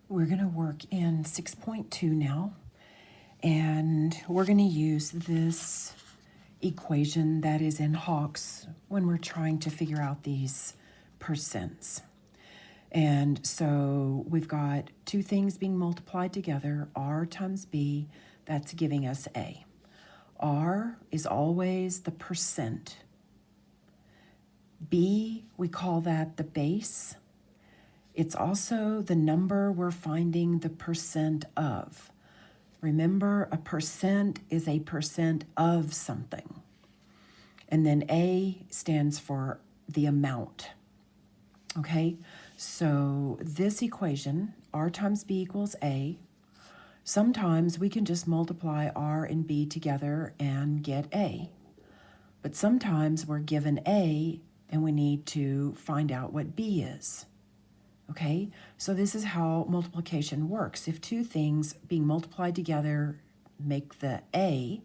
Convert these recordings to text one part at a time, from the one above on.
We're going to work in 6.2 now, and we're going to use this equation that is in Hawks when we're trying to figure out these percents. And so we've got two things being multiplied together, R times B, that's giving us A. R is always the percent. B, we call that the base. It's also the number we're finding the percent of. Remember, a percent is a percent of something. And then A stands for the amount. Okay, so this equation, R times B equals A, sometimes we can just multiply R and B together and get A. But sometimes we're given A and we need to find out what B is. Okay, so this is how multiplication works. If two things being multiplied together make the A,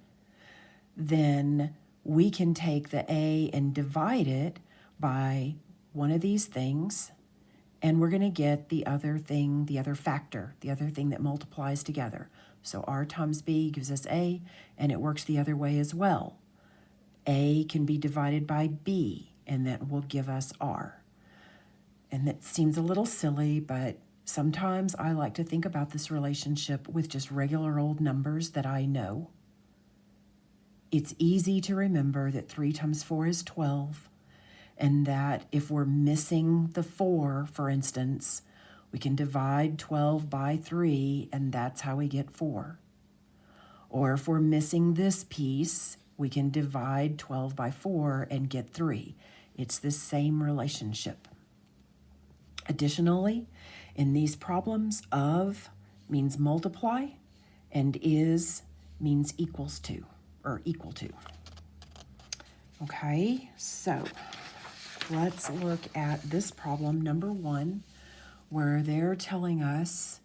then we can take the A and divide it by one of these things, and we're going to get the other thing, the other factor, the other thing that multiplies together. So R times B gives us A, and it works the other way as well. A can be divided by B, and that will give us R. And that seems a little silly, but sometimes I like to think about this relationship with just regular old numbers that I know. It's easy to remember that 3 times 4 is 12, and that if we're missing the 4, for instance, we can divide 12 by 3, and that's how we get 4. Or if we're missing this piece, we can divide 12 by 4 and get 3. It's the same relationship. Additionally, in these problems, of means multiply, and is means equals to, or equal to. Okay, so let's look at this problem, number 1, where they're telling us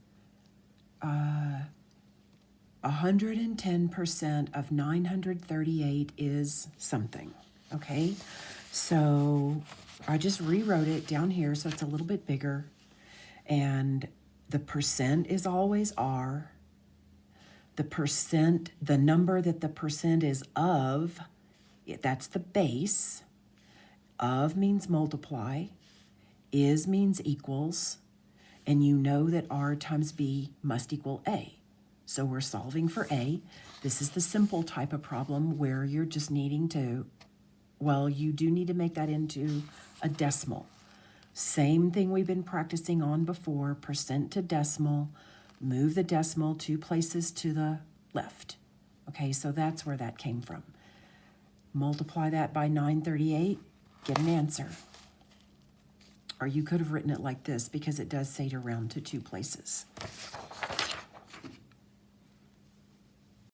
110% of 938 is something. Okay, so I just rewrote it down here so it's a little bit bigger, and the percent is always R. The percent, the number that the percent is of, that's the base. Of means multiply, is means equals, and you know that R times B must equal A. So we're solving for A. This is the simple type of problem where you're just needing to, well, you do need to make that into a decimal. Same thing we've been practicing on before, percent to decimal, move the decimal 2 places to the left. Okay, so that's where that came from. Multiply that by 938, get an answer. Or you could have written it like this because it does say to round to 2 places.